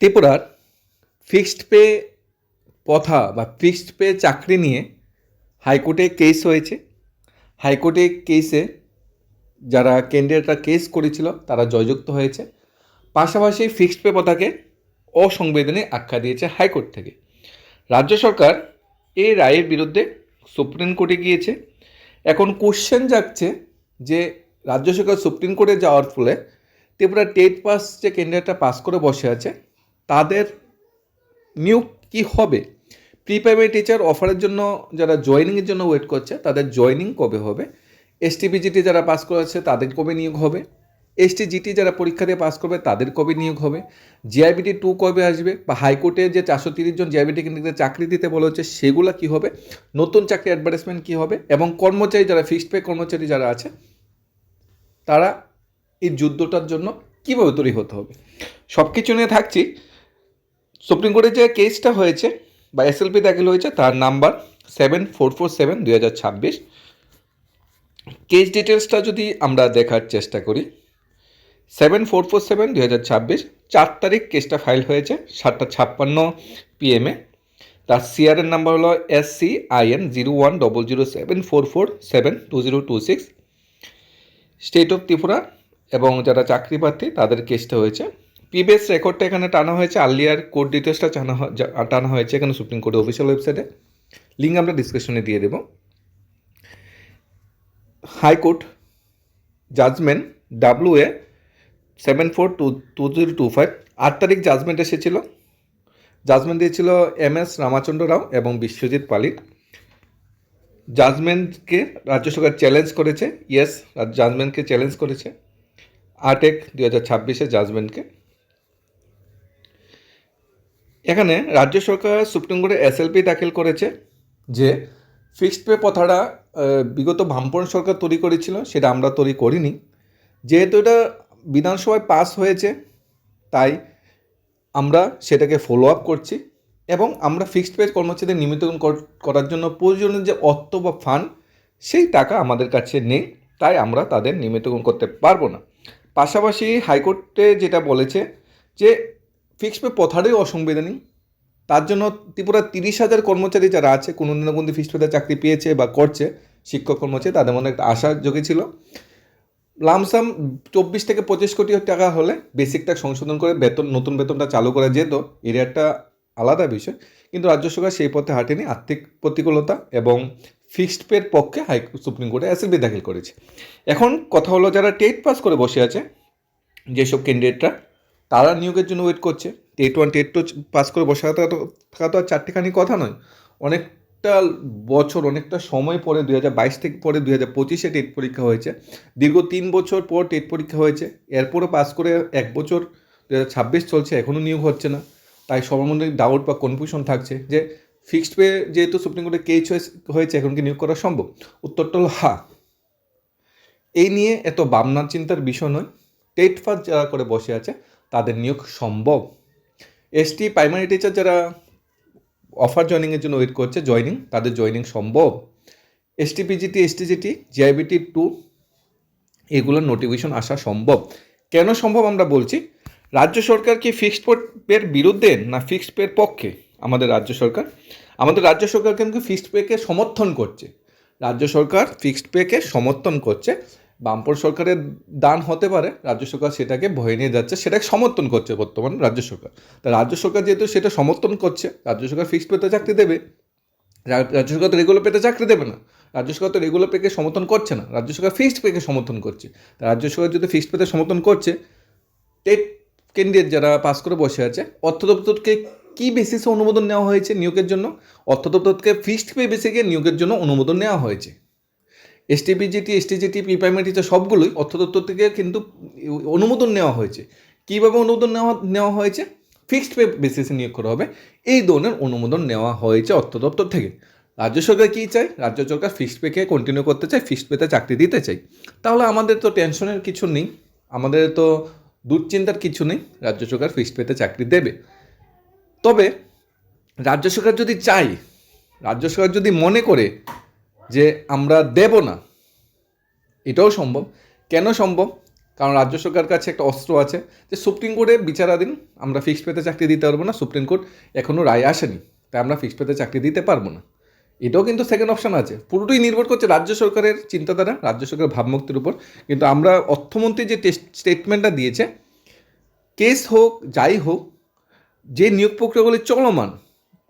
ত্রিপুরার fixed pay প্রথা বা ফিক্সড পে চাকরি নিয়ে হাইকোর্টে কেস হয়েছে। হাইকোর্টে কেসে যারা ক্যান্ডিডেটরা কেস করেছিল তারা জয়যুক্ত হয়েছে। পাশাপাশি ফিক্সড পে প্রথাকে অসাংবিধানিক আখ্যা দিয়েছে হাইকোর্ট থেকে। রাজ্য সরকার এই রায়ের বিরুদ্ধে সুপ্রিম কোর্টে গিয়েছে। এখন কোশ্চেন জাগছে যে রাজ্য সরকার সুপ্রিম কোর্টে যাওয়ার ফলে ত্রিপুরা টেট পাস যে ক্যান্ডিডেটরা পাস করে বসে আছে তাদের নিয়োগ কী হবে, প্রি প্রাইমারি টিচার অফারের জন্য যারা জয়েনিংয়ের জন্য ওয়েট করছে তাদের জয়েনিং কবে হবে, এসটিপিজিটি যারা পাস করেছে তাদের কবে নিয়োগ হবে, এসটিজিটি যারা পরীক্ষা দিয়ে পাস করবে তাদের কবে নিয়োগ হবে, জিআইবিটি 2 কবে আসবে, বা হাইকোর্টে যে 430 জন জিআইবিটি ক্যান্ডিডেটদের চাকরি দিতে বলা হচ্ছে সেগুলো কী হবে, নতুন চাকরি অ্যাডভার্টাইজমেন্ট কী হবে, এবং কর্মচারী যারা ফিক্সড পে কর্মচারী যারা আছে তারা এই যুদ্ধটার জন্য কীভাবে তৈরি হতে হবে, সব কিছু নিয়ে থাকছি। সুপ্রিম কোর্টে যে কেসটা হয়েছে বা এসএলপি দাখিল হয়েছে তার নাম্বার 7447/2026। কেস ডিটেলসটা যদি আমরা দেখার চেষ্টা করি, 7447/2026 4 তারিখ কেসটা ফাইল হয়েছে 7:56 PM। তার সিআরএন নাম্বার হলো SCIN010074472026। স্টেট অফ ত্রিপুরা এবং যারা চাকরি প্রার্থী তাদের কেসটা হয়েছে। প্রিভিয়াস রেকর্ডটা এখানে টানা হয়েছে, আর্লিয়ার কোর্ট ডিটেলসটা টানা হয়েছে এখানে সুপ্রিম কোর্টের অফিসিয়াল ওয়েবসাইটে। লিঙ্ক আমরা ডিসক্রিপশনে দিয়ে দেব। হাইকোর্ট জাজমেন্ট WA 742025 8 তারিখ জাজমেন্ট এসেছিল। জাজমেন্ট দিয়েছিল MS রামাচন্দ্র রাও এবং বিশ্বজিৎ পালিত। জাজমেন্টকে রাজ্য সরকার চ্যালেঞ্জ করেছে, জাজমেন্টকে চ্যালেঞ্জ করেছে 8/1/2026 জাজমেন্টকে। এখানে রাজ্য সরকার সুপ্রিম কোর্টে এসএলপি দাখিল করেছে যে ফিক্সড পে প্রথাটা বিগত বামপন্থী সরকার তৈরি করেছিল, সেটা আমরা তৈরি করিনি। যেহেতু এটা বিধানসভায় পাস হয়েছে তাই আমরা সেটাকে ফলো আপ করছি এবং আমরা ফিক্সড পে কর্মচারীদের নিয়মিতকরণ করার জন্য প্রয়োজনীয় যে অর্থ বা ফান্ড সেই টাকা আমাদের কাছে নেই, তাই আমরা তাদের নিয়মিতকরণ করতে পারবো না। পাশাপাশি হাইকোর্টে যেটা বলেছে যে ফিক্সড পে প্রথাটাই অসাংবিধানিক, তার জন্য ত্রিপুরা 30,000 কর্মচারী যারা আছে কোনো দিন না কোনো দিন ফিক্সড পেতে চাকরি পেয়েছে বা করছে, শিক্ষক কর্মচারী, তাদের মধ্যে একটা আশা জগেছিল লামসাম 24 থেকে 25 কোটি টাকা হলে বেসিকটা সংশোধন করে নতুন বেতনটা চালু করা যেত, এর একটা আলাদা বিষয়। কিন্তু রাজ্য সরকার সেই পথে হাঁটেনি, আর্থিক প্রতিকূলতা এবং ফিক্সড পের পক্ষে সুপ্রিম কোর্টে এসএলপি দাখিল করেছে। এখন কথা হলো যারা টেট পাস করে বসে আছে যেসব ক্যান্ডিডেটরা, তারা নিয়োগের জন্য ওয়েট করছে। টেট 1 টেট 2 পাস করে বসে থাকা তো আর চারটেখানি কথা নয়, অনেকটা বছর অনেকটা সময় পরে 2022 থেকে পরে 2025-এ টেট পরীক্ষা হয়েছে। দীর্ঘ 3 বছর পর টেট পরীক্ষা হয়েছে, এরপরও পাস করে 1 বছর 2026 চলছে, এখনও নিয়োগ হচ্ছে না। তাই সবার মধ্যে ডাউট বা কনফিউশন থাকছে যে ফিক্সড পে যেহেতু সুপ্রিম কোর্টে কেস হয়েছে এখন কি নিয়োগ করা সম্ভব? উত্তরটা হলো হ্যাঁ। এই নিয়ে এত ভাবনা চিন্তার বিষয় নয়, টেট পাস যারা করে বসে আছে তাদের নিয়োগ সম্ভব। এসটি প্রাইমারি টিচার যারা অফার জয়েনিংয়ের জন্য ওয়েট করছে তাদের জয়েনিং সম্ভব। এসটিপিজিটি, এসটিজিটি, জিআইবিটি 2 এগুলোর নোটিফিকেশন আসা সম্ভব। কেন সম্ভব আমরা বলছি, রাজ্য সরকার কি ফিক্সড পের বিরুদ্ধে না ফিক্সড পের পক্ষে? আমাদের রাজ্য সরকার কিন্তু ফিক্সড পেকে সমর্থন করছে। রাজ্য সরকার ফিক্সড পেকে সমর্থন করছে। বামপন্থী সরকারের দান হতে পারে, রাজ্য সরকার সেটাকে ভয় নিয়ে যাচ্ছে, সেটাকে সমর্থন করছে বর্তমানে রাজ্য সরকার। তা রাজ্য সরকার যেহেতু সেটা সমর্থন করছে, রাজ্য সরকার ফিক্সড পেতে চাকরি দেবে। রাজ্য সরকার তো রেগুলার পেতে চাকরি দেবে না, রাজ্য সরকার তো রেগুলার পেকে সমর্থন করছে না, রাজ্য সরকার ফিক্সড পেকে সমর্থন করছে। রাজ্য সরকার যদি ফিক্সড পেতে সমর্থন করছে, টেট ক্যান্ডিডেট যারা পাস করে বসে আছে, অর্থ দপ্তরকে কী বেসিসে অনুমোদন নেওয়া হয়েছে নিয়োগের জন্য? অর্থ দপ্তরকে ফিক্সড পে বেসিকে নিয়োগের জন্য অনুমোদন নেওয়া হয়েছে। STPGT, STGT, pre primary teacher সবগুলোই অর্থ দপ্তর থেকে কিন্তু অনুমোদন নেওয়া হয়েছে। কীভাবে অনুমোদন নেওয়া হয়েছে? ফিক্সড পে বেসিসে নিয়োগ করা হবে, এই ধরনের অনুমোদন নেওয়া হয়েছে অর্থ দপ্তর থেকে। রাজ্য সরকার কী চায়? রাজ্য সরকার ফিক্সড পেকে কন্টিনিউ করতে চায়, ফিক্সড পেতে চাকরি দিতে চাই। তাহলে আমাদের তো টেনশনের কিছু নেই, আমাদের তো দুশ্চিন্তার কিছু নেই, রাজ্য সরকার ফিক্সড পেতে চাকরি দেবে। তবে রাজ্য সরকার যদি চায়, রাজ্য সরকার যদি মনে করে যে আমরা দেব না, এটাও সম্ভব। কেন সম্ভব? কারণ রাজ্য সরকারের কাছে একটা অস্ত্র আছে যে সুপ্রিম কোর্টে বিচারাধীন আমরা ফিক্সড পেতে চাকরি দিতে পারবো না, সুপ্রিম কোর্ট এখনও রায় আসেনি, তাই আমরা ফিক্সড পেতে চাকরি দিতে পারবো না। এটাও কিন্তু সেকেন্ড অপশন আছে, পুরোটাই নির্ভর করছে রাজ্য সরকারের চিন্তাধারা, রাজ্য সরকারের ভাবমূর্তির উপর। কিন্তু আমরা অর্থমন্ত্রী যে স্টেটমেন্টটা দিয়েছে, কেস হোক যাই হোক, যে নিয়োগ প্রক্রিয়াগুলি চলমান,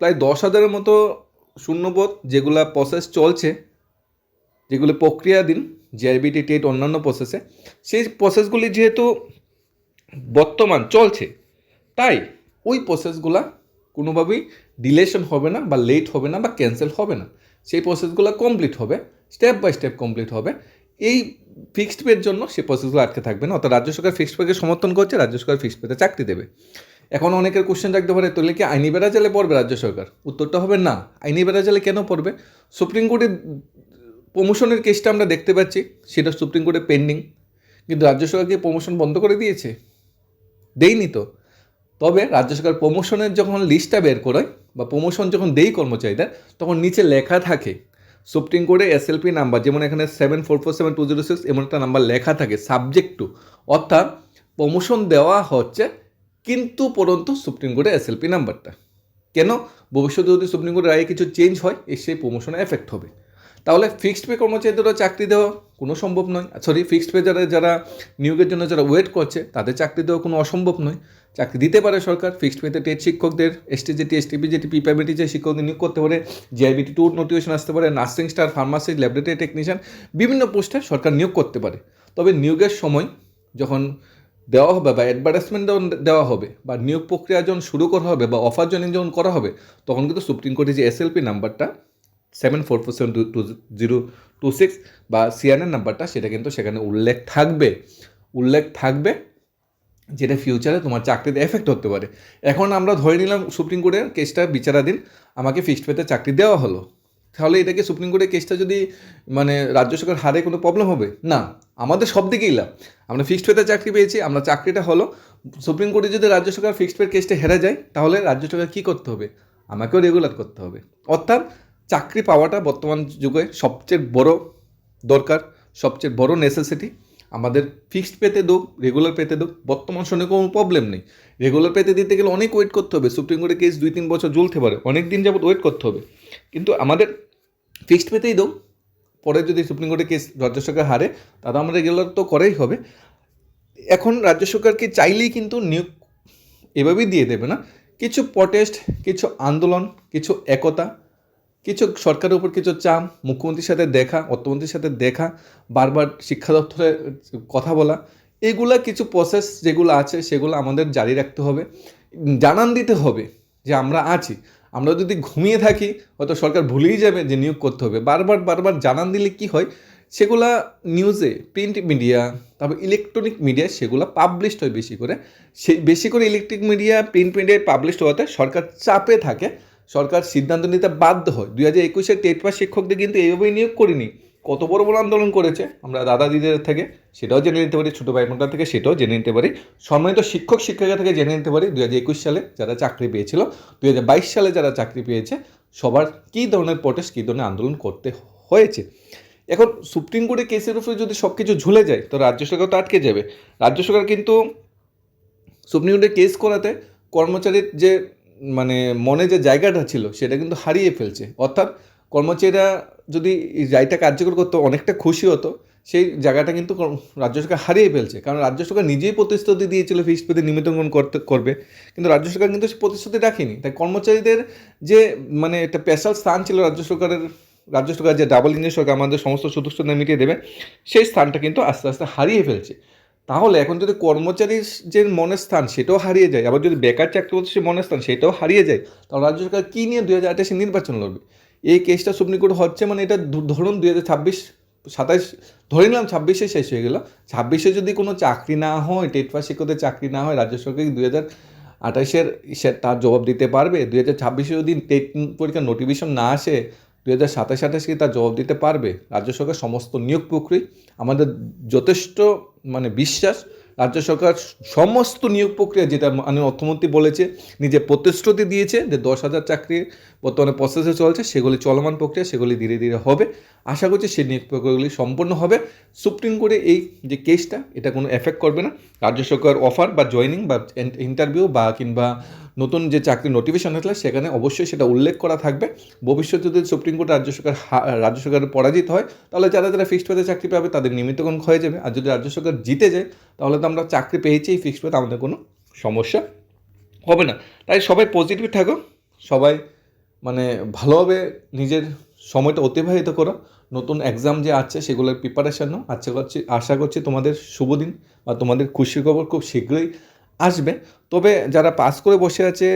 প্রায় 10,000-এর মতো শূন্যপদ যেগুলা প্রসেস চলছে, যেগুলো প্রক্রিয়াধীন, জিআরবিটি টেট অন্যান্য প্রসেসে, সেই প্রসেসগুলি যেহেতু বর্তমান চলছে, তাই ওই প্রসেসগুলা কোনোভাবেই ডিলেশন হবে না বা লেট হবে না বা ক্যান্সেল হবে না, সেই প্রসেসগুলো কমপ্লিট হবে, স্টেপ বাই স্টেপ কমপ্লিট হবে। এই ফিক্সড পের জন্য সেই প্রসেসগুলো আটকে থাকবে না। অর্থাৎ রাজ্য সরকার ফিক্সড পেকে সমর্থন করছে, রাজ্য সরকার ফিক্সড পেতে চাকরি দেবে। এখন অনেকের কোশ্চেন রাখতে পারে, তাহলে কি আইনি বেড়াজালে পড়বে রাজ্য সরকার? উত্তরটা হবে না। আইনি বেড়াজালে কেন পড়বে? সুপ্রিম কোর্টের প্রমোশনের কেসটা আমরা দেখতে পাচ্ছি, সেটা সুপ্রিম কোর্টে পেন্ডিং, কিন্তু রাজ্য সরকারকে প্রমোশন বন্ধ করে দিয়েছে? দেয়নি তো। তবে রাজ্য সরকার প্রমোশনের যখন লিস্টটা বের করে বা প্রমোশন যখন দেই কর্মচারীদের, তখন নিচে লেখা থাকে সুপ্রিম কোর্টে এসএলপি নাম্বার, যেমন এখানে 7447-206 এমন একটা নাম্বার লেখা থাকে, সাবজেক্ট টু, অর্থাৎ প্রমোশন দেওয়া হচ্ছে কিন্তু পরন্তু সুপ্রিম কোর্টে এসএলপি নাম্বারটা। কেন? ভবিষ্যতে যদি সুপ্রিম কোর্টের রায়ে কিছু চেঞ্জ হয়, সেই প্রমোশনে এফেক্ট হবে। তাহলে ফিক্সড পে কর্মচারীদেরও চাকরি দেওয়া কোনো সম্ভব নয়, ফিক্সড পে যারা নিয়োগের জন্য যারা ওয়েট করছে তাদের চাকরি দেওয়া কোনো অসম্ভব নয়। চাকরি দিতে পারে সরকার, ফিক্সড পেতে টেট শিক্ষকদের, এসটিজেটি, এসটিপিজেটি, পিপাইবিটি যে শিক্ষকদের নিয়োগ করতে পারে, জিআইবিটি 2 নোটিফিকেশন আসতে পারে, nursing staff, pharmacist, laboratory technician, বিভিন্ন পোস্টে সরকার নিয়োগ করতে পারে। তবে নিয়োগের সময় যখন দেওয়া হবে বা অ্যাডভার্টাইজমেন্ট দেওয়া হবে বা নিয়োগ প্রক্রিয়া যখন শুরু করা হবে বা অফার যখন করা হবে, তখন কিন্তু সুপ্রিম কোর্টে যে এসএলপি নাম্বারটা 7447-2026 বা সিআরএন নাম্বারটা, সেটা কিন্তু সেখানে উল্লেখ থাকবে, যেটা ফিউচারে তোমার চাকরিতে এফেক্ট হতে পারে। এখন আমরা ধরে নিলাম সুপ্রিম কোর্টের কেসটা বিচারাধীন, আমাকে ফিক্সড পেতে চাকরি দেওয়া হলো, তাহলে এটাকে সুপ্রিম কোর্টের কেসটা যদি রাজ্য সরকার হারে কোনো প্রবলেম হবে না? আমাদের সব দিকেই লাভ। আমরা ফিক্সড পেতে চাকরি পেয়েছি, আমরা চাকরিটা হলো, সুপ্রিম কোর্টে যদি রাজ্য সরকার ফিক্সড পের কেসটা হেরে যায়, তাহলে রাজ্য সরকার কী করতে হবে? আমাকেও রেগুলার করতে হবে। অর্থাৎ চাকরি পাওয়াটা বর্তমান যুগে সবচেয়ে বড় দরকার, সবচেয়ে বড় নেসেসিটি। আমাদের ফিক্সড পেতে দোক, রেগুলার পেতে দোক, বর্তমান সময়ে কোনো প্রবলেম নেই। রেগুলার পেতে দিতে গেলে অনেক ওয়েট করতে হবে, সুপ্রিম কোর্টে কেস 2-3 বছর ঝুলতে পারে, অনেক দিন যাবত ওয়েট করতে হবে। কিন্তু আমাদের ফিক্সড পেতেই দোক, পরে যদি সুপ্রিম কোর্টে কেস রাজ্য সরকার হারে, তারা আমাদের রেগুলার তো করেই হবে। এখন রাজ্য সরকারকে চাইলেই কিন্তু নিয়োগ এভাবেই দিয়ে দেবে না, কিছু প্রটেস্ট, কিছু আন্দোলন, কিছু একতা, কিছু সরকারের উপর কিছু চাপ, মুখ্যমন্ত্রীর সাথে দেখা, অর্থমন্ত্রীর সাথে দেখা, বারবার শিক্ষা দপ্তরে কথা বলা, এগুলা কিছু প্রসেস যেগুলো আছে সেগুলো আমাদের জারি রাখতে হবে, জানান দিতে হবে যে আমরা আছি। আমরা যদি ঘুমিয়ে থাকি, হয়তো সরকার ভুলেই যাবে যে নিয়োগ করতে হবে। বারবার জানান দিলে কি হয়, সেগুলা নিউজে, প্রিন্ট মিডিয়া, তারপর ইলেকট্রনিক মিডিয়া সেগুলো পাবলিশড হয় বেশি করে ইলেকট্রিক মিডিয়া, প্রিন্ট মিডিয়ায় পাবলিশড হওয়াতে সরকার চাপে থাকে, সরকার সিদ্ধান্ত নিতে বাধ্য হয়। 2021-এর টেট পাস শিক্ষকদের কিন্তু এইভাবেই নিয়োগ করিনি, কত বড় আন্দোলন করেছে, আমরা দাদা দিদিদের থেকে সেটাও জেনে নিতে পারি, ছোটো ভাই বোনরা থেকে সেটাও জেনে নিতে পারি, সম্মানিত শিক্ষক শিক্ষিকা থেকে জেনে নিতে পারি 2021 সালে যারা চাকরি পেয়েছিল, 2022 সালে যারা চাকরি পেয়েছে, সবার কী ধরনের প্রটেস্ট, কী ধরনের আন্দোলন করতে হয়েছে। এখন সুপ্রিম কোর্টের কেসের উপরে যদি সব কিছু ঝুলে যায়, তো রাজ্য সরকার তো আটকে যাবে। রাজ্য সরকার কিন্তু সুপ্রিম কোর্টে কেস করাতে কর্মচারীর যে মনে যে জায়গাটা ছিল সেটা কিন্তু হারিয়ে ফেলছে। অর্থাৎ কর্মচারীরা যদি এই রায়টা কার্যকর করতো, অনেকটা খুশি হতো, সেই জায়গাটা কিন্তু রাজ্য সরকার হারিয়ে ফেলছে। কারণ রাজ্য সরকার নিজেই প্রতিশ্রুতি দিয়েছিল ফিক্সড পেতে নিয়মিতকরণ করবে, কিন্তু রাজ্য সরকার কিন্তু সেই প্রতিশ্রুতি রাখেনি। তাই কর্মচারীদের যে একটা স্পেশাল স্থান ছিল রাজ্য সরকার যে ডাবল ইঞ্জিন সরকার আমাদের সমস্ত সুযোগ মিটিয়ে দেবে, সেই স্থানটা কিন্তু আস্তে আস্তে হারিয়ে ফেলছে। তাহলে এখন যদি কর্মচারীর যে মনের স্থান সেটাও হারিয়ে যায়, আবার যদি বেকার চাকরি করতে সে মনের স্থান সেটাও হারিয়ে যায়, তাহলে রাজ্য সরকার কী নিয়ে 2028 নির্বাচন লড়বে? এই কেসটা সুপ্রিম কোর্ট হচ্ছে, এটা ধরুন 2026-27 ধরে নিলাম 26-এ শেষ হয়ে গেল, 26-এ যদি কোনো চাকরি না হয়, টেট পাস শিক্ষকদের চাকরি না হয়, রাজ্য সরকার 2028-এর তার জবাব দিতে পারবে? 2026-এ যদি টেট পরীক্ষার নোটিফিকেশন না আসে, 2027-28 কি তার জবাব দিতে পারবে? রাজ্য সরকার সমস্ত নিয়োগ প্রক্রিয়া আমাদের যথেষ্ট বিশ্বাস রাজ্য সরকার সমস্ত নিয়োগ প্রক্রিয়া, যেটা মাননীয় অর্থমন্ত্রী বলেছে, নিজে প্রতিশ্রুতি দিয়েছে যে 10,000 চাকরি বর্তমানে প্রসেসে চলছে, সেগুলি চলমান প্রক্রিয়া, সেগুলি ধীরে ধীরে হবে। আশা করছি সেই নিয়োগ প্রক্রিয়াগুলি সম্পূর্ণ হবে। সুপ্রিম কোর্টে এই যে কেসটা, এটা কোনো এফেক্ট করবে না। রাজ্য সরকার অফার বা জয়েনিং বা ইন্টারভিউ বা কিংবা নতুন যে চাকরি নোটিফিকেশন আসলে সেখানে অবশ্যই সেটা উল্লেখ করা থাকবে। ভবিষ্যতে যদি সুপ্রিম কোর্ট রাজ্য সরকারের পরাজিত হয়, তাহলে যারা যারা ফিক্সড পেতে চাকরি পাবে তাদের নিমিত্তকরণ হয়ে যাবে। আর যদি রাজ্য সরকার জিতে যায়, তাহলে তো আমরা চাকরি পেয়েছি, ফিক্সড পেতে আমাদের কোনো সমস্যা হবে না। তাই সবাই পজিটিভ থাকো, সবাই মানে ভালোভাবে নিজের সময়টা অতিবাহিত করো। নতুন এক্সাম যে আছে সেগুলোর প্রিপারেশান নাও। আশা করছি তোমাদের শুভ দিন বা তোমাদের খুশির খবর খুব শীঘ্রই আসবে। তবে যারা পাস করে বসে আছে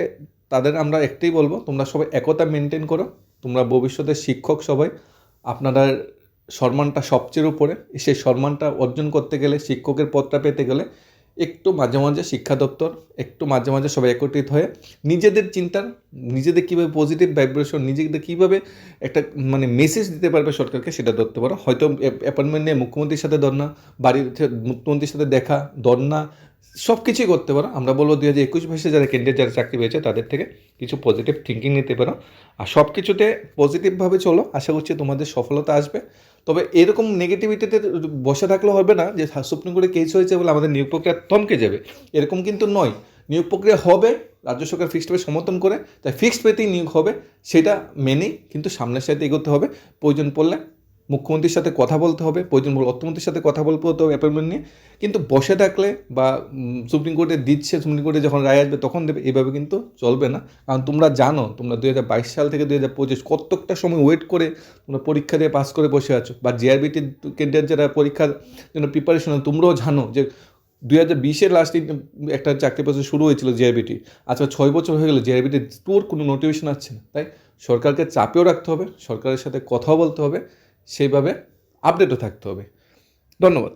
তাদের আমরা একটাই বলবো, তোমরা সবাই একতা মেনটেন করো। তোমরা ভবিষ্যতে শিক্ষক, সবাই আপনারা সম্মানটা সবচেয়ে উপরে। সেই সম্মানটা অর্জন করতে গেলে, শিক্ষকের পদটা পেতে গেলে একটু মাঝে মাঝে শিক্ষা দপ্তর, একটু মাঝে মাঝে সবাই একত্রিত হয়ে নিজেদের চিন্তার, নিজেদের কীভাবে পজিটিভ ভাইব্রেশন, নিজেদের কীভাবে একটা মানে মেসেজ দিতে পারবে সরকারকে, সেটা ধরতে পারো। হয়তো অ্যাপয়েন্টমেন্ট নিয়ে মুখ্যমন্ত্রীর সাথে ধর না, বাড়িতে মুখ্যমন্ত্রীর সাথে দেখা ধর না, সব কিছুই করতে পারো। আমরা বলবো 2021 বয়সে যারা ক্যান্ডিডেট, যারা চাকরি পেয়েছে তাদের থেকে কিছু পজিটিভ থিঙ্কিং নিতে পারো। আর সব কিছুতে পজিটিভভাবে চলো, আশা করছি তোমাদের সফলতা আসবে। তবে এরকম নেগেটিভিটিতে বসে থাকলে হবে না যে সুপ্রিম কোর্টে কেস হয়েছে বলে আমাদের নিয়োগ প্রক্রিয়া থমকে যাবে, এরকম কিন্তু নয়। নিয়োগ প্রক্রিয়া হবে, রাজ্য সরকার ফিক্সড পে সমর্থন করে, তাই ফিক্সড পেতেই নিয়োগ হবে, সেটা মেনেই কিন্তু সামনের সাথে এগোতে হবে। প্রয়োজন পড়লে মুখ্যমন্ত্রীর সাথে কথা বলতে হবে, প্রয়োজন পড়লে অর্থমন্ত্রীর সাথে কথা বলতে হবে অ্যাপয়েন্টমেন্ট নিয়ে। কিন্তু বসে থাকলে বা সুপ্রিম কোর্টে দিচ্ছে, সুপ্রিম কোর্টে যখন রায় আসবে তখন দেবে, এভাবে কিন্তু চলবে না। কারণ তোমরা জানো, তোমরা 2022 সাল থেকে 2025 কতটা সময় ওয়েট করে তোমরা পরীক্ষা দিয়ে পাস করে বসে আছো, বা জিআরবিটি ক্যান্ডিডেট যারা পরীক্ষার জন্য প্রিপারেশন, তোমরাও জানো যে 2020-এর লাস্টে একটা চাকরি প্রসেস শুরু হয়েছিল জিআরবিটি। আচ্ছা 6 বছর হয়ে গেলে জিআরবিটির তোর কোনো নোটিফিকেশন আসছে না। তাই সরকারকে চাপেও রাখতে হবে, সরকারের সাথে কথাও বলতে হবে, সেইভাবে আপডেটও থাকতে হবে। ধন্যবাদ।